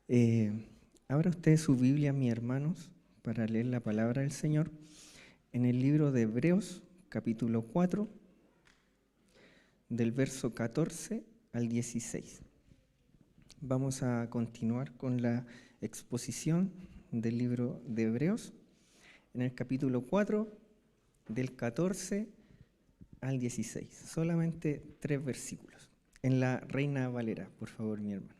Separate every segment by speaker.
Speaker 1: Abra usted su Biblia, mis hermanos, para leer la palabra del Señor en el libro de Hebreos, capítulo 4, del verso 14 al 16. Vamos a continuar con la exposición del libro de Hebreos en el capítulo 4, del 14 al 16. Solamente 3 versículos. En la Reina Valera, por favor, mi hermano.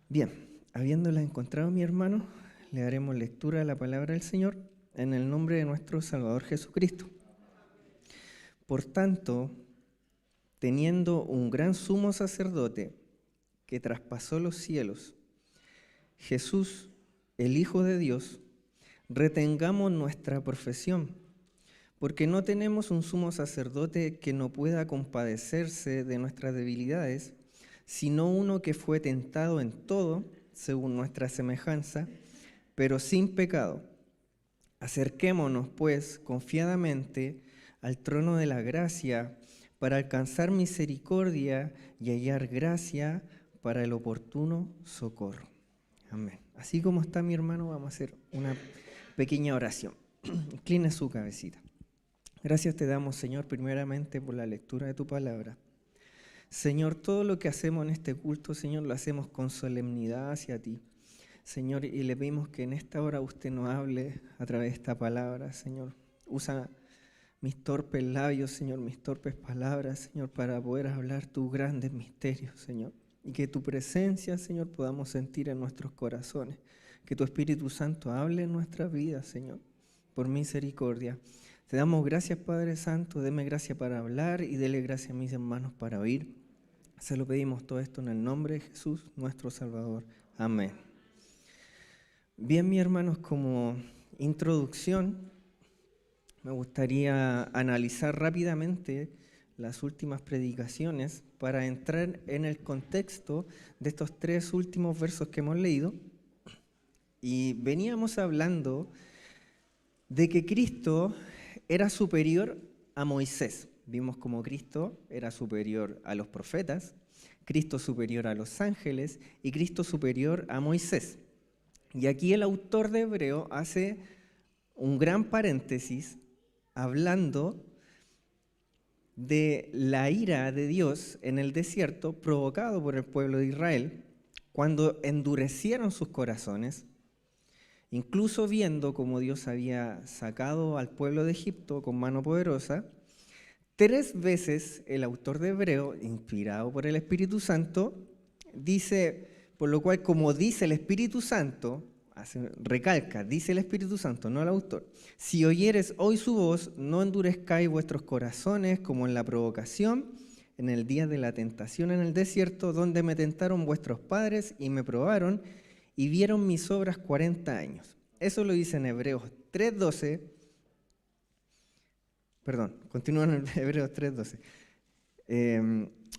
Speaker 1: Bien, habiéndola encontrado, mi hermano, le daremos lectura a la palabra del Señor en el nombre de nuestro Salvador Jesucristo. Por tanto, teniendo un gran sumo sacerdote que traspasó los cielos, Jesús, el Hijo de Dios, retengamos nuestra profesión, porque no tenemos un sumo sacerdote que no pueda compadecerse de nuestras debilidades, sino uno que fue tentado en todo, según nuestra semejanza, pero sin pecado. Acerquémonos, pues, confiadamente al trono de la gracia, para alcanzar misericordia y hallar gracia para el oportuno socorro. Amén. Así como está mi hermano, vamos a hacer una pequeña oración. Inclina su cabecita. Gracias te damos, Señor, primeramente por la lectura de tu palabra. Señor, todo lo que hacemos en este culto, Señor, lo hacemos con solemnidad hacia ti. Señor, y le pedimos que en esta hora usted nos hable a través de esta palabra, Señor. Usa mis torpes labios, Señor, mis torpes palabras, Señor, para poder hablar tus grandes misterios, Señor. Y que tu presencia, Señor, podamos sentir en nuestros corazones. Que tu Espíritu Santo hable en nuestras vidas, Señor, por misericordia. Te damos gracias, Padre Santo, deme gracia para hablar y dele gracia a mis hermanos para oír. Se lo pedimos todo esto en el nombre de Jesús, nuestro Salvador. Amén. Bien, mis hermanos, como introducción, me gustaría analizar rápidamente las últimas predicaciones para entrar en el contexto de estos 3 últimos versos que hemos leído. Y veníamos hablando de que Cristo era superior a Moisés. Vimos como Cristo era superior a los profetas, Cristo superior a los ángeles y Cristo superior a Moisés. Y aquí el autor de Hebreo hace un gran paréntesis hablando de la ira de Dios en el desierto provocado por el pueblo de Israel cuando endurecieron sus corazones, incluso viendo cómo Dios había sacado al pueblo de Egipto con mano poderosa. 3 veces el autor de Hebreo, inspirado por el Espíritu Santo, dice, por lo cual, como dice el Espíritu Santo, recalca, dice el Espíritu Santo, no el autor, si oyeres hoy su voz, no endurezcáis vuestros corazones como en la provocación, en el día de la tentación en el desierto, donde me tentaron vuestros padres y me probaron y vieron mis obras 40 años. Eso lo dice en Hebreos 3:12. Perdón, continúa en Hebreos 3:12.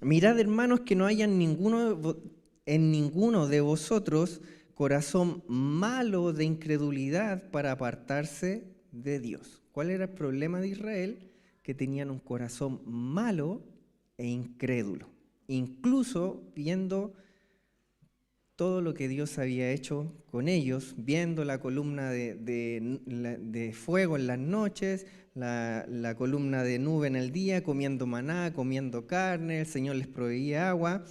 Speaker 1: Mirad, hermanos, que no haya en ninguno de vosotros corazón malo de incredulidad para apartarse de Dios. ¿Cuál era el problema de Israel? Que tenían un corazón malo e incrédulo, incluso viendo todo lo que Dios había hecho con ellos, viendo la columna de fuego en las noches, la columna de nube en el día, comiendo maná, comiendo carne, el Señor les proveía agua.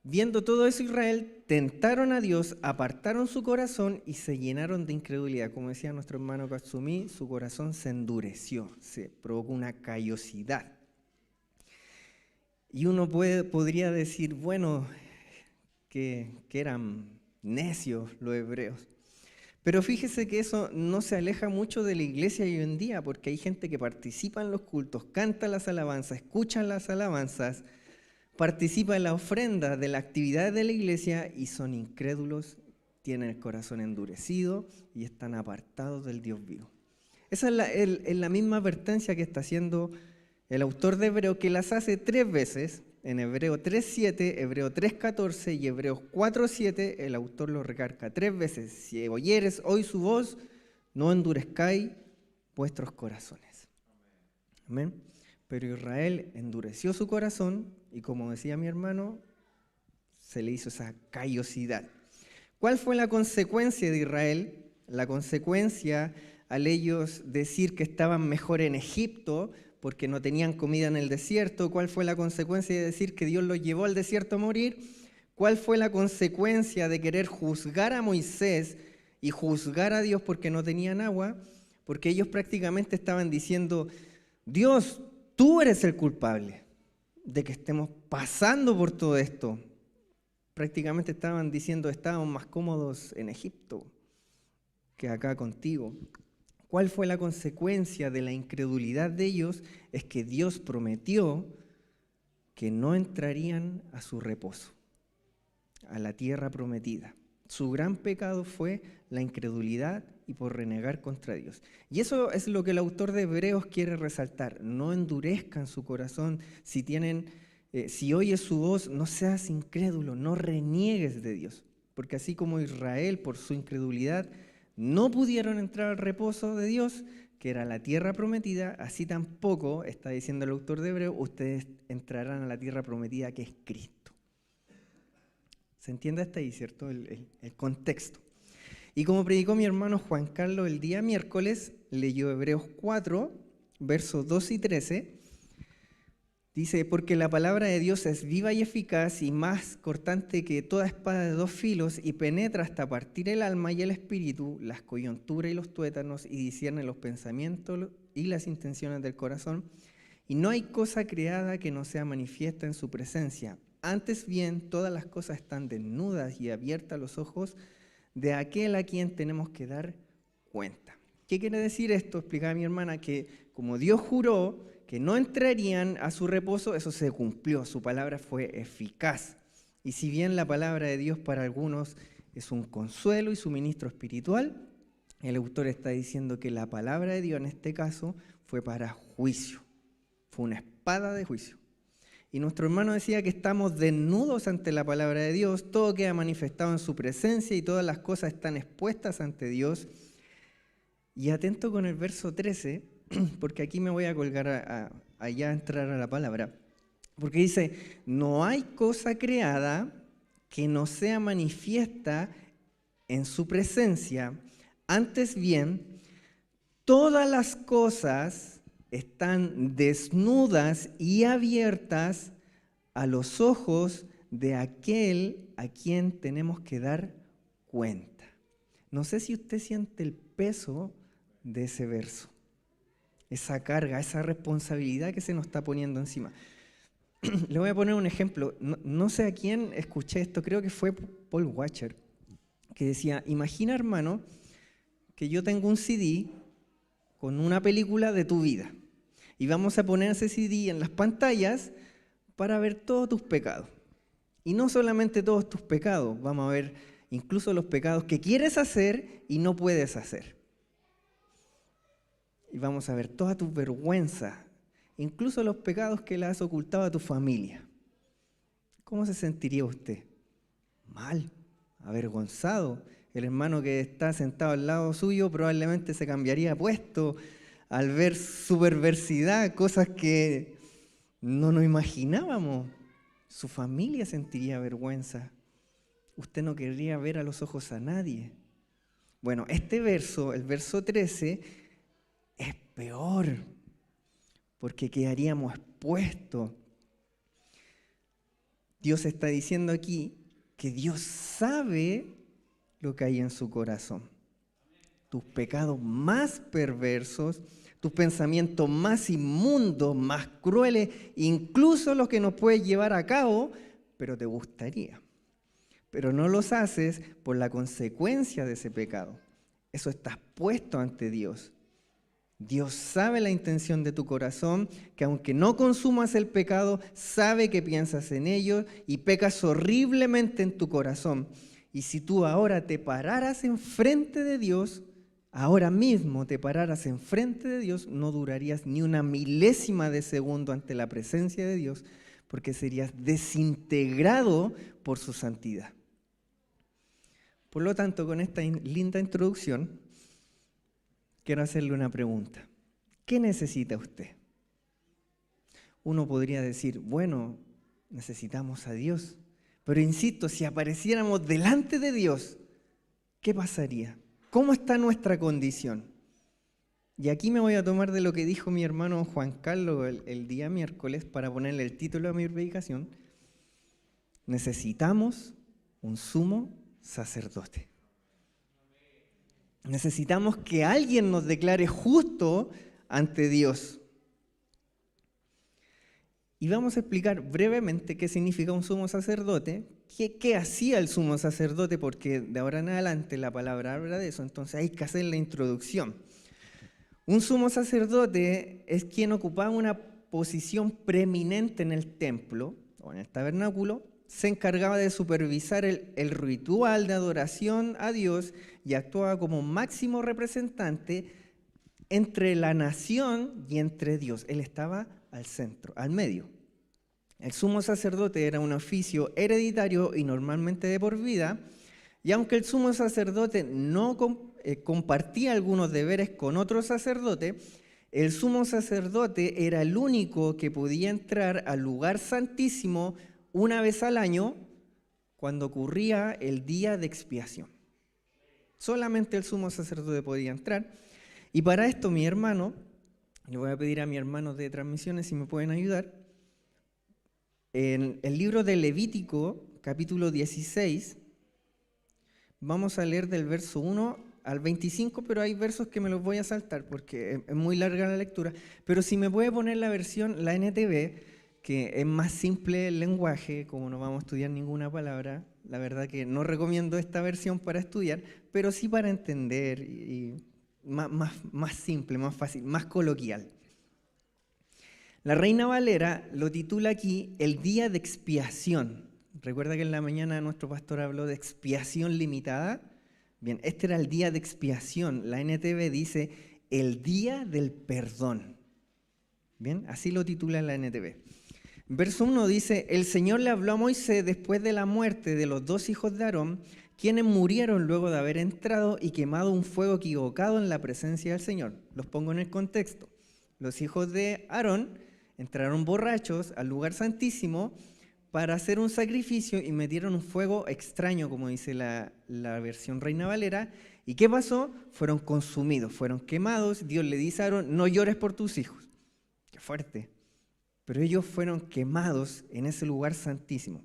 Speaker 1: Viendo todo eso, Israel tentaron a Dios, apartaron su corazón y se llenaron de incredulidad. Como decía nuestro hermano Katsumi, su corazón se endureció, se provocó una callosidad. Y uno podría decir, bueno, que eran necios los hebreos. Pero fíjese que eso no se aleja mucho de la iglesia hoy en día, porque hay gente que participa en los cultos, canta las alabanzas, escucha las alabanzas, participa en la ofrenda de la actividad de la iglesia y son incrédulos, tienen el corazón endurecido y están apartados del Dios vivo. Esa es la misma advertencia que está haciendo el autor de Hebreo, que las hace 3 veces en Hebreo 3:7, Hebreo 3:14 y Hebreos 4:7, el autor lo recarga 3 veces. Si oyeres hoy su voz, no endurezcáis vuestros corazones. Amén. Pero Israel endureció su corazón y, como decía mi hermano, se le hizo esa callosidad. ¿Cuál fue la consecuencia de Israel? La consecuencia al ellos decir que estaban mejor en Egipto porque no tenían comida en el desierto. ¿Cuál fue la consecuencia de decir que Dios los llevó al desierto a morir? ¿Cuál fue la consecuencia de querer juzgar a Moisés y juzgar a Dios porque no tenían agua? Porque ellos prácticamente estaban diciendo: Dios, tú eres el culpable de que estemos pasando por todo esto. Prácticamente estaban diciendo: estábamos más cómodos en Egipto que acá contigo. ¿Cuál fue la consecuencia de la incredulidad de ellos? Es que Dios prometió que no entrarían a su reposo, a la tierra prometida. Su gran pecado fue la incredulidad y por renegar contra Dios. Y eso es lo que el autor de Hebreos quiere resaltar. No endurezcan su corazón. Si oyes su voz, no seas incrédulo, no reniegues de Dios. Porque así como Israel, por su incredulidad, no pudieron entrar al reposo de Dios, que era la tierra prometida, así tampoco, está diciendo el autor de Hebreos, ustedes entrarán a la tierra prometida, que es Cristo. ¿Se entiende hasta ahí, cierto? El contexto. Y como predicó mi hermano Juan Carlos el día miércoles, leyó Hebreos 4, versos 2 y 13, dice: porque la palabra de Dios es viva y eficaz y más cortante que toda espada de 2 filos y penetra hasta partir el alma y el espíritu, las coyunturas y los tuétanos, y discierne los pensamientos y las intenciones del corazón. Y no hay cosa creada que no sea manifiesta en su presencia. Antes bien, todas las cosas están desnudas y abiertas a los ojos de aquel a quien tenemos que dar cuenta. ¿Qué quiere decir esto? Explicaba mi hermana que como Dios juró que no entrarían a su reposo, eso se cumplió, su palabra fue eficaz. Y si bien la palabra de Dios para algunos es un consuelo y suministro espiritual, el autor está diciendo que la palabra de Dios en este caso fue para juicio, fue una espada de juicio. Y nuestro hermano decía que estamos desnudos ante la palabra de Dios, todo queda manifestado en su presencia y todas las cosas están expuestas ante Dios. Y atento con el verso 13, porque aquí me voy a colgar allá a entrar a la palabra, porque dice: no hay cosa creada que no sea manifiesta en su presencia, antes bien, todas las cosas están desnudas y abiertas a los ojos de aquel a quien tenemos que dar cuenta. No sé si usted siente el peso de ese verso, esa carga, esa responsabilidad que se nos está poniendo encima. Le voy a poner un ejemplo. No sé a quién escuché esto, creo que fue Paul Washer, que decía: imagina, hermano, que yo tengo un CD con una película de tu vida y vamos a poner ese CD en las pantallas para ver todos tus pecados. Y no solamente todos tus pecados, vamos a ver incluso los pecados que quieres hacer y no puedes hacer. Y vamos a ver todas tus vergüenzas, incluso los pecados que le has ocultado a tu familia. ¿Cómo se sentiría usted? Mal, avergonzado. El hermano que está sentado al lado suyo probablemente se cambiaría de puesto al ver su perversidad, cosas que no nos imaginábamos. Su familia sentiría vergüenza. Usted no querría ver a los ojos a nadie. Bueno, este verso, el verso 13, es peor, porque quedaríamos expuestos. Dios está diciendo aquí que Dios sabe lo que hay en su corazón. Tus pecados más perversos, tus pensamientos más inmundos, más crueles, incluso los que no puedes llevar a cabo, pero te gustaría. Pero no los haces por la consecuencia de ese pecado. Eso está puesto ante Dios. Dios sabe la intención de tu corazón, que aunque no consumas el pecado, sabe que piensas en ello y pecas horriblemente en tu corazón. Y si tú ahora te pararas enfrente de Dios, ahora mismo te pararas enfrente de Dios, no durarías ni una milésima de segundo ante la presencia de Dios, porque serías desintegrado por su santidad. Por lo tanto, con esta linda introducción, quiero hacerle una pregunta. ¿Qué necesita usted? Uno podría decir, bueno, necesitamos a Dios. Pero insisto, si apareciéramos delante de Dios, ¿qué pasaría? ¿Cómo está nuestra condición? Y aquí me voy a tomar de lo que dijo mi hermano Juan Carlos el día miércoles para ponerle el título a mi predicación. Necesitamos un sumo sacerdote. Necesitamos que alguien nos declare justo ante Dios. Y vamos a explicar brevemente qué significa un sumo sacerdote, qué hacía el sumo sacerdote, porque de ahora en adelante la palabra habla de eso, entonces hay que hacer la introducción. Un sumo sacerdote es quien ocupaba una posición preeminente en el templo o en el tabernáculo, se encargaba de supervisar el ritual de adoración a Dios y actuaba como máximo representante entre la nación y entre Dios. Él estaba al centro, al medio. El sumo sacerdote era un oficio hereditario y normalmente de por vida, y aunque el sumo sacerdote no compartía algunos deberes con otro sacerdote, el sumo sacerdote era el único que podía entrar al lugar santísimo una vez al año cuando ocurría el día de expiación. Solamente el sumo sacerdote podía entrar. Y para esto mi hermano, le voy a pedir a mi hermano de transmisiones si me pueden ayudar, en el libro de Levítico, capítulo 16, vamos a leer del verso 1 al 25, pero hay versos que me los voy a saltar porque es muy larga la lectura. Pero si me puede poner la versión, la NTV, que es más simple el lenguaje, como no vamos a estudiar ninguna palabra, la verdad que no recomiendo esta versión para estudiar, pero sí para entender y más simple, más fácil, más coloquial. La Reina Valera lo titula aquí el día de expiación. Recuerda que en la mañana nuestro pastor habló de expiación limitada. Bien, este era el día de expiación. La NTV dice el día del perdón. Bien, así lo titula la NTV. Verso 1 dice, el Señor le habló a Moisés después de la muerte de los dos hijos de Aarón, quienes murieron luego de haber entrado y quemado un fuego equivocado en la presencia del Señor. Los pongo en el contexto. Los hijos de Aarón entraron borrachos al lugar santísimo para hacer un sacrificio y metieron un fuego extraño, como dice la versión Reina Valera. ¿Y qué pasó? Fueron consumidos, fueron quemados. Dios le dice a Aarón, no llores por tus hijos. Qué fuerte. Pero ellos fueron quemados en ese lugar santísimo.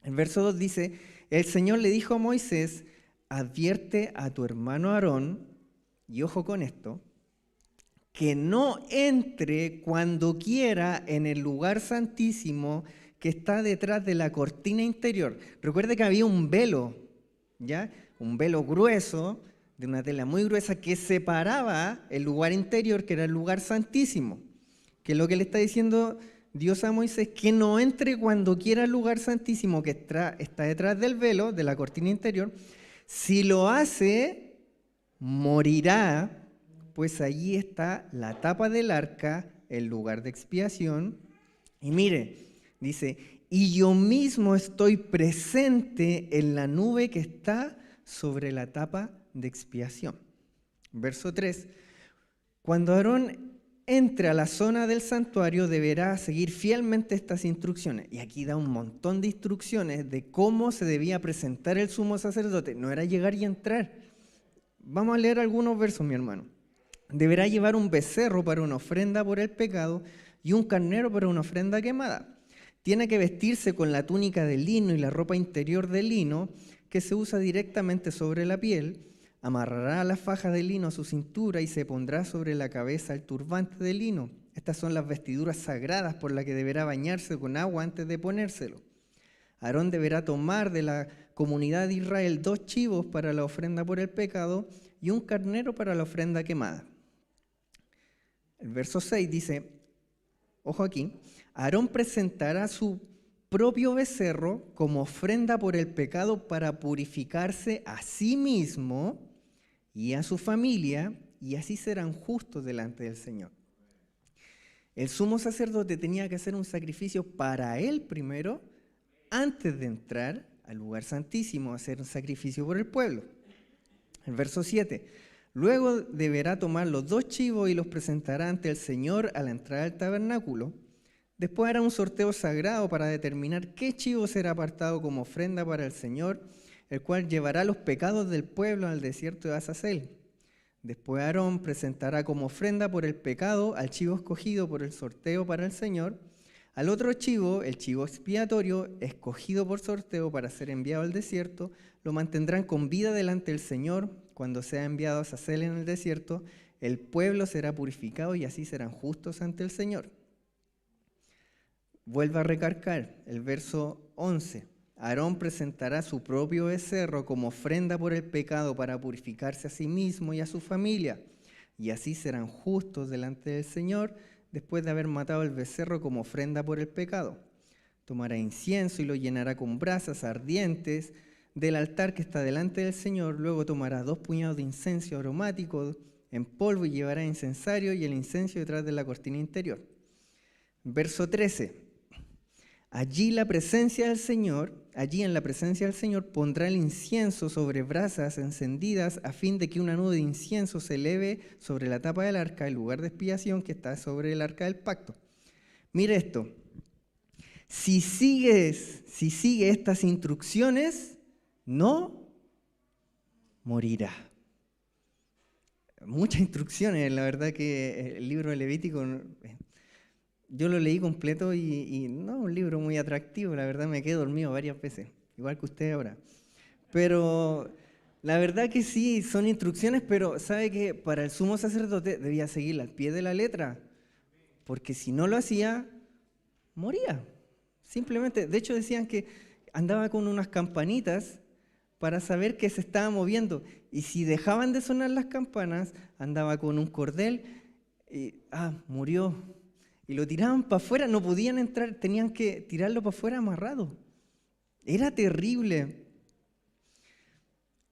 Speaker 1: El verso 2 dice, el Señor le dijo a Moisés, advierte a tu hermano Aarón, y ojo con esto, que no entre cuando quiera en el lugar santísimo que está detrás de la cortina interior. Recuerde que había un velo, ¿ya? Un velo grueso, de una tela muy gruesa, que separaba el lugar interior, que era el lugar santísimo. Que es lo que le está diciendo Dios a Moisés, que no entre cuando quiera el lugar santísimo que está detrás del velo, de la cortina interior. Si lo hace, morirá, pues allí está la tapa del arca, el lugar de expiación. Y mire, dice, y yo mismo estoy presente en la nube que está sobre la tapa de expiación. Verso 3, cuando Aarón entre a la zona del santuario deberá seguir fielmente estas instrucciones. Y aquí da un montón de instrucciones de cómo se debía presentar el sumo sacerdote. No era llegar y entrar. Vamos a leer algunos versos, mi hermano. Deberá llevar un becerro para una ofrenda por el pecado y un carnero para una ofrenda quemada. Tiene que vestirse con la túnica de lino y la ropa interior de lino que se usa directamente sobre la piel. Amarrará la faja de lino a su cintura y se pondrá sobre la cabeza el turbante de lino. Estas son las vestiduras sagradas por las que deberá bañarse con agua antes de ponérselo. Aarón deberá tomar de la comunidad de Israel 2 chivos para la ofrenda por el pecado y un carnero para la ofrenda quemada. El verso 6 dice, ojo aquí, Aarón presentará su propio becerro como ofrenda por el pecado para purificarse a sí mismo y a su familia, y así serán justos delante del Señor. El sumo sacerdote tenía que hacer un sacrificio para él primero, antes de entrar al lugar santísimo, hacer un sacrificio por el pueblo. El verso 7. Luego deberá tomar los 2 chivos y los presentará ante el Señor a la entrada del tabernáculo. Después hará un sorteo sagrado para determinar qué chivo será apartado como ofrenda para el Señor, el cual llevará los pecados del pueblo al desierto de Azazel. Después Aarón presentará como ofrenda por el pecado al chivo escogido por el sorteo para el Señor. Al otro chivo, el chivo expiatorio, escogido por sorteo para ser enviado al desierto, lo mantendrán con vida delante del Señor. Cuando sea enviado a Azazel en el desierto, el pueblo será purificado y así serán justos ante el Señor. Vuelve a recargar el verso 11. Aarón presentará su propio becerro como ofrenda por el pecado para purificarse a sí mismo y a su familia, y así serán justos delante del Señor después de haber matado el becerro como ofrenda por el pecado. Tomará incienso y lo llenará con brasas ardientes del altar que está delante del Señor. Luego tomará 2 puñados de incienso aromático en polvo y llevará incensario y el incienso detrás de la cortina interior. Verso 13. Allí en la presencia del Señor pondrá el incienso sobre brasas encendidas a fin de que una nube de incienso se eleve sobre la tapa del arca, el lugar de expiación que está sobre el arca del pacto. Mire esto, si sigue estas instrucciones, no morirá. Muchas instrucciones, la verdad que el libro de Levítico... Yo lo leí completo y no es un libro muy atractivo, la verdad me quedé dormido varias veces, igual que usted ahora. Pero la verdad que sí, son instrucciones, pero sabe que para el sumo sacerdote debía seguirla al pie de la letra, porque si no lo hacía, moría. Simplemente, de hecho decían que andaba con unas campanitas para saber que se estaba moviendo, y si dejaban de sonar las campanas, andaba con un cordel y murió. Y lo tiraban para afuera, no podían entrar, tenían que tirarlo para afuera amarrado. Era terrible.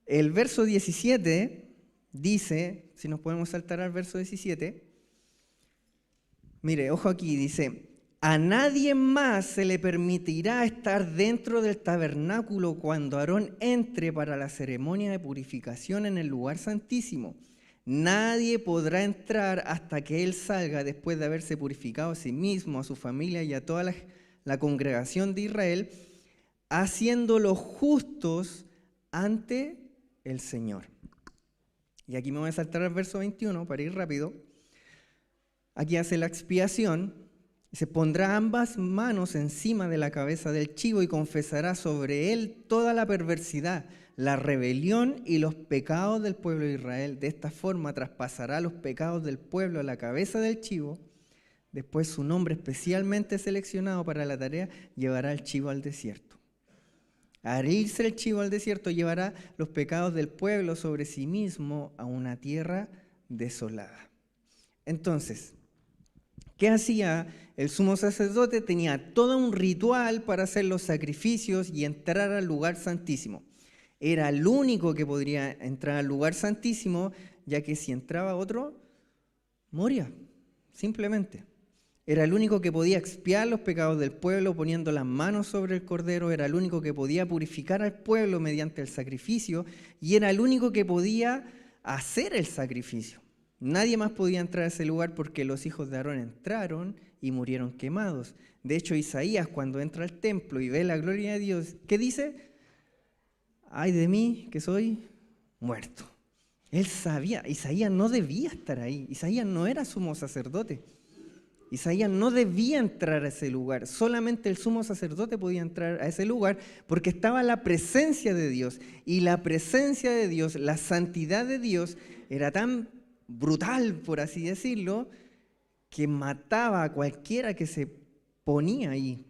Speaker 1: El verso 17 dice, si nos podemos saltar al verso 17, mire, ojo aquí, dice, a nadie más se le permitirá estar dentro del tabernáculo cuando Aarón entre para la ceremonia de purificación en el lugar santísimo. Nadie podrá entrar hasta que él salga después de haberse purificado a sí mismo, a su familia y a toda la congregación de Israel, haciéndolos justos ante el Señor. Y aquí me voy a saltar al verso 21 para ir rápido. Aquí hace la expiación. Se pondrá ambas manos encima de la cabeza del chivo y confesará sobre él toda la perversidad, la rebelión y los pecados del pueblo de Israel. De esta forma traspasará los pecados del pueblo a la cabeza del chivo. Después su nombre especialmente seleccionado para la tarea llevará el chivo al desierto. Al irse el chivo al desierto llevará los pecados del pueblo sobre sí mismo a una tierra desolada. Entonces, ¿qué hacía el sumo sacerdote? Tenía todo un ritual para hacer los sacrificios y entrar al lugar santísimo. Era el único que podría entrar al lugar santísimo, ya que si entraba otro, moría, simplemente. Era el único que podía expiar los pecados del pueblo poniendo las manos sobre el cordero, era el único que podía purificar al pueblo mediante el sacrificio y era el único que podía hacer el sacrificio. Nadie más podía entrar a ese lugar porque los hijos de Aarón entraron y murieron quemados. De hecho, Isaías, cuando entra al templo y ve la gloria de Dios, ¿qué dice? Ay de mí, que soy muerto. Él sabía, Isaías no debía estar ahí. Isaías no era sumo sacerdote. Isaías no debía entrar a ese lugar. Solamente el sumo sacerdote podía entrar a ese lugar porque estaba la presencia de Dios. Y la presencia de Dios, la santidad de Dios, era tan brutal, por así decirlo, que mataba a cualquiera que se ponía ahí.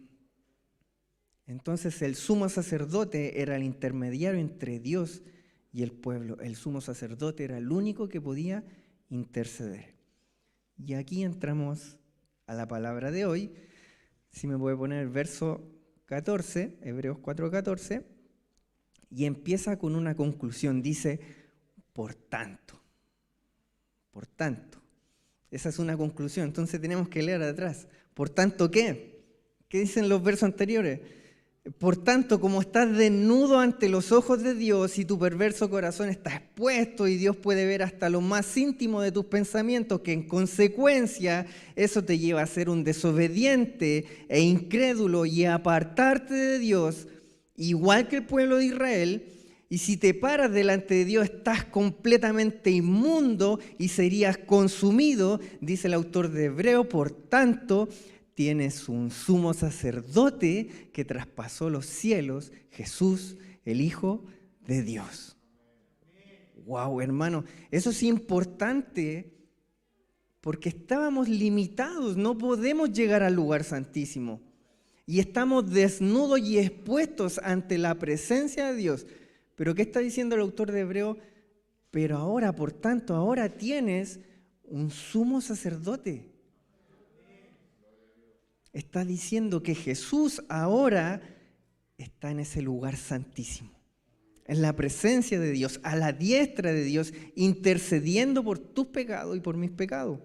Speaker 1: Entonces el sumo sacerdote era el intermediario entre Dios y el pueblo. El sumo sacerdote era el único que podía interceder. Y aquí entramos a la palabra de hoy. Si me puede poner el verso 14, Hebreos 4:14, y empieza con una conclusión. Dice, por tanto. Esa es una conclusión. Entonces tenemos que leer atrás. Por tanto, ¿qué? ¿Qué dicen los versos anteriores? Por tanto, como estás desnudo ante los ojos de Dios y tu perverso corazón está expuesto y Dios puede ver hasta lo más íntimo de tus pensamientos, que en consecuencia eso te lleva a ser un desobediente e incrédulo y a apartarte de Dios, igual que el pueblo de Israel. Y si te paras delante de Dios, estás completamente inmundo y serías consumido, dice el autor de Hebreo. Por tanto, tienes un sumo sacerdote que traspasó los cielos, Jesús, el Hijo de Dios. Wow, hermano, eso es importante porque estábamos limitados, no podemos llegar al lugar santísimo. Y estamos desnudos y expuestos ante la presencia de Dios. Pero ¿qué está diciendo el autor de Hebreo? Pero ahora, por tanto, ahora tienes un sumo sacerdote. Está diciendo que Jesús ahora está en ese lugar santísimo, en la presencia de Dios, a la diestra de Dios, intercediendo por tus pecados y por mis pecados.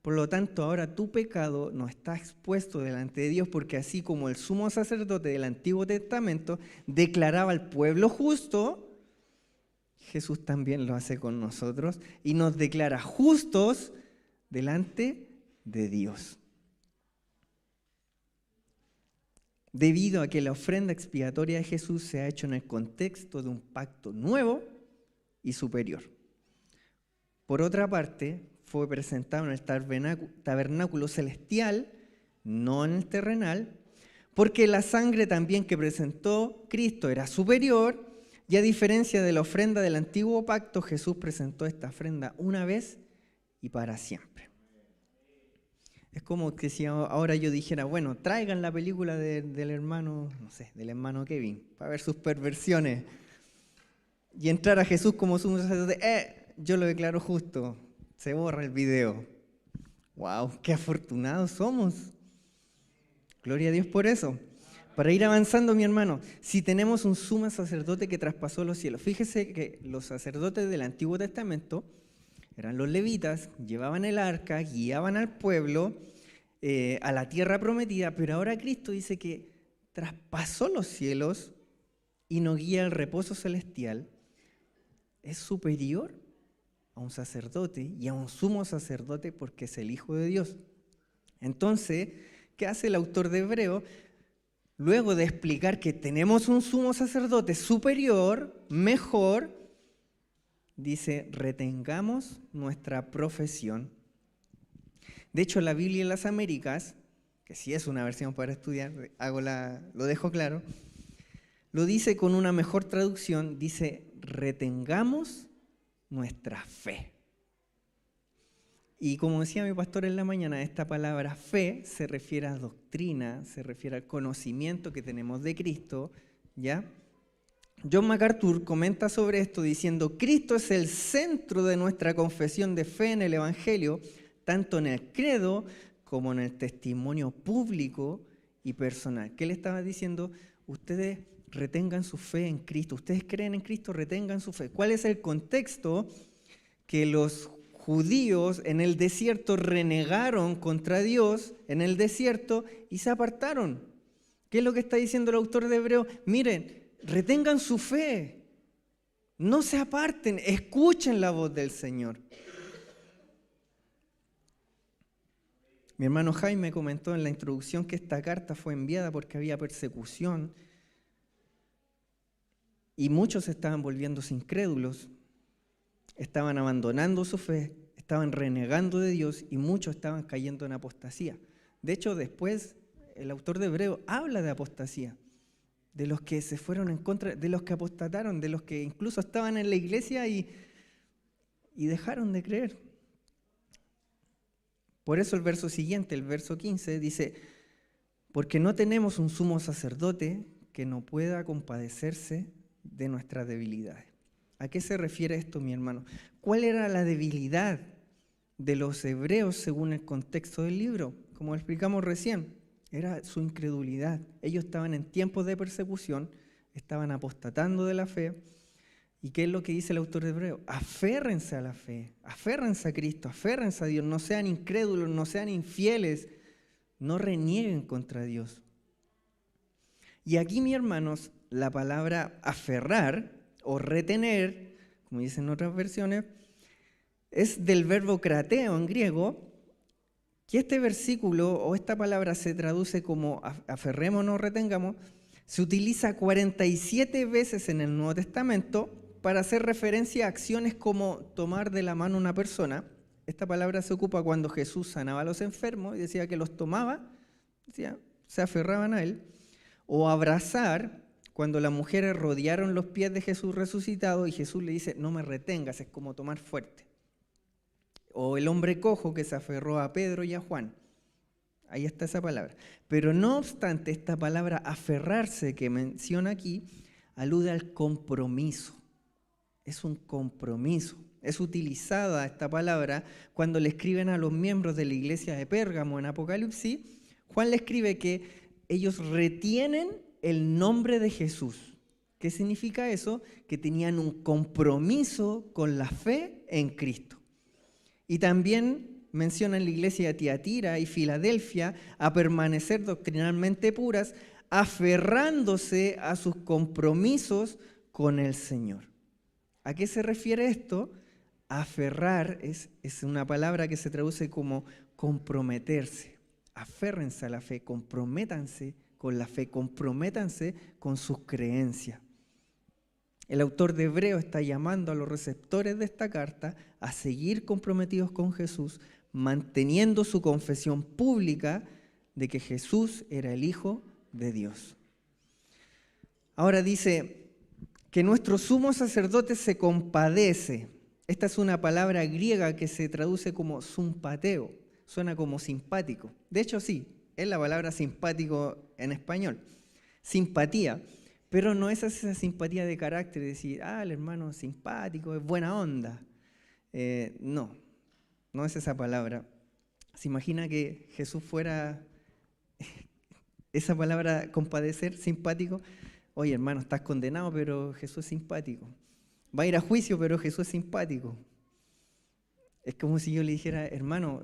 Speaker 1: Por lo tanto, ahora tu pecado no está expuesto delante de Dios, porque así como el sumo sacerdote del Antiguo Testamento declaraba al pueblo justo, Jesús también lo hace con nosotros y nos declara justos delante de Dios. Debido a que la ofrenda expiatoria de Jesús se ha hecho en el contexto de un pacto nuevo y superior. Por otra parte, fue presentado en el tabernáculo celestial, no en el terrenal, porque la sangre también que presentó Cristo era superior, y a diferencia de la ofrenda del antiguo pacto, Jesús presentó esta ofrenda una vez y para siempre. Es como que si ahora yo dijera, bueno, traigan la película del hermano, no sé, del hermano Kevin, para ver sus perversiones. Y entrar a Jesús como sumo sacerdote, yo lo declaro justo, se borra el video. ¡Wow! ¡Qué afortunados somos! Gloria a Dios por eso. Para ir avanzando, mi hermano, si tenemos un sumo sacerdote que traspasó los cielos, fíjese que los sacerdotes del Antiguo Testamento eran los levitas, llevaban el arca, guiaban al pueblo a la tierra prometida, pero ahora Cristo dice que traspasó los cielos y nos guía al reposo celestial. Es superior a un sacerdote y a un sumo sacerdote porque es el Hijo de Dios. Entonces, ¿qué hace el autor de Hebreo? Luego de explicar que tenemos un sumo sacerdote superior, mejor, dice, retengamos nuestra profesión. De hecho, la Biblia en las Américas, que sí es una versión para estudiar, lo dejo claro, lo dice con una mejor traducción, dice, retengamos nuestra fe. Y como decía mi pastor en la mañana, esta palabra fe se refiere a doctrina, se refiere al conocimiento que tenemos de Cristo, ¿ya? John MacArthur comenta sobre esto diciendo, Cristo es el centro de nuestra confesión de fe en el Evangelio, tanto en el credo como en el testimonio público y personal. ¿Qué le estaba diciendo? Ustedes retengan su fe en Cristo. Ustedes creen en Cristo, retengan su fe. ¿Cuál es el contexto? Que los judíos en el desierto renegaron contra Dios en el desierto y se apartaron. ¿Qué es lo que está diciendo el autor de Hebreo? Miren, retengan su fe, no se aparten, escuchen la voz del Señor. Mi hermano Jaime comentó en la introducción que esta carta fue enviada porque había persecución y muchos estaban volviéndose incrédulos, estaban abandonando su fe, estaban renegando de Dios y muchos estaban cayendo en apostasía. De hecho, después el autor de Hebreo habla de apostasía, de los que se fueron en contra, de los que apostataron, de los que incluso estaban en la iglesia y dejaron de creer. Por eso el verso siguiente, el verso 15, dice, porque no tenemos un sumo sacerdote que no pueda compadecerse de nuestras debilidades. ¿A qué se refiere esto, mi hermano? ¿Cuál era la debilidad de los hebreos según el contexto del libro? Como explicamos recién, era su incredulidad. Ellos estaban en tiempos de persecución, estaban apostatando de la fe ¿Y qué es lo que dice el autor de Hebreo? Aférrense a la fe, aférrense a Cristo, aférrense a Dios, no sean incrédulos, no sean infieles, no renieguen contra Dios. Y aquí, mis hermanos, la palabra aferrar o retener, como dicen otras versiones, es del verbo krateo en griego, que este versículo o esta palabra se traduce como aferrémonos, retengamos, se utiliza 47 veces en el Nuevo Testamento para hacer referencia a acciones como tomar de la mano a una persona. Esta palabra se ocupa cuando Jesús sanaba a los enfermos y decía que los tomaba, decía, se aferraban a él. O abrazar, cuando las mujeres rodearon los pies de Jesús resucitado y Jesús le dice, no me retengas, es como tomar fuerte. O el hombre cojo que se aferró a Pedro y a Juan. Ahí está esa palabra. Pero no obstante, esta palabra aferrarse que menciona aquí alude al compromiso. Es un compromiso. Es utilizada esta palabra cuando le escriben a los miembros de la iglesia de Pérgamo en Apocalipsis. Juan le escribe que ellos retienen el nombre de Jesús. ¿Qué significa eso? Que tenían un compromiso con la fe en Cristo. Y también menciona en la iglesia de Tiatira y Filadelfia a permanecer doctrinalmente puras, aferrándose a sus compromisos con el Señor. ¿A qué se refiere esto? Aferrar es una palabra que se traduce como comprometerse. Aférrense a la fe, comprométanse con la fe, comprométanse con sus creencias. El autor de Hebreo está llamando a los receptores de esta carta a seguir comprometidos con Jesús, manteniendo su confesión pública de que Jesús era el Hijo de Dios. Ahora dice que nuestro sumo sacerdote se compadece. Esta es una palabra griega que se traduce como simpateo, suena como simpático. De hecho sí, es la palabra simpático en español, simpatía. Pero no es esa simpatía de carácter, de decir, el hermano es simpático, es buena onda. No es esa palabra. ¿Se imagina que Jesús fuera esa palabra compadecer, simpático? Oye, hermano, estás condenado, pero Jesús es simpático. Va a ir a juicio, pero Jesús es simpático. Es como si yo le dijera, hermano,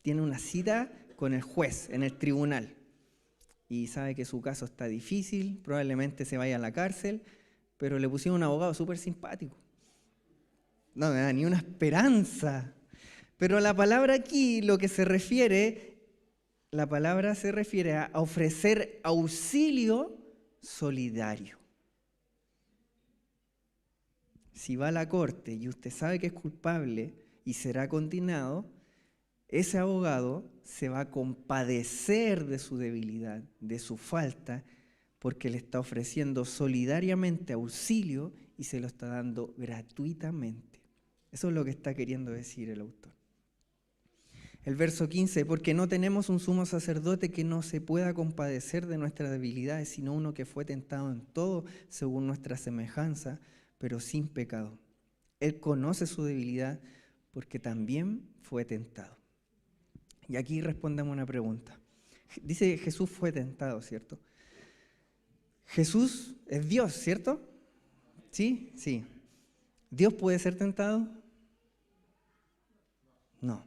Speaker 1: tiene una cita con el juez en el tribunal. Y sabe que su caso está difícil, probablemente se vaya a la cárcel, pero le pusieron un abogado súper simpático. No me da ni una esperanza. Pero la palabra aquí, lo que se refiere, la palabra se refiere a ofrecer auxilio solidario. Si va a la corte y usted sabe que es culpable y será condenado, ese abogado se va a compadecer de su debilidad, de su falta, porque le está ofreciendo solidariamente auxilio y se lo está dando gratuitamente. Eso es lo que está queriendo decir el autor. El verso 15, porque no tenemos un sumo sacerdote que no se pueda compadecer de nuestras debilidades, sino uno que fue tentado en todo según nuestra semejanza, pero sin pecado. Él conoce su debilidad porque también fue tentado. Y aquí respondamos una pregunta. Dice Jesús fue tentado, ¿cierto? Jesús es Dios, ¿cierto? ¿Sí? Sí. ¿Dios puede ser tentado? No.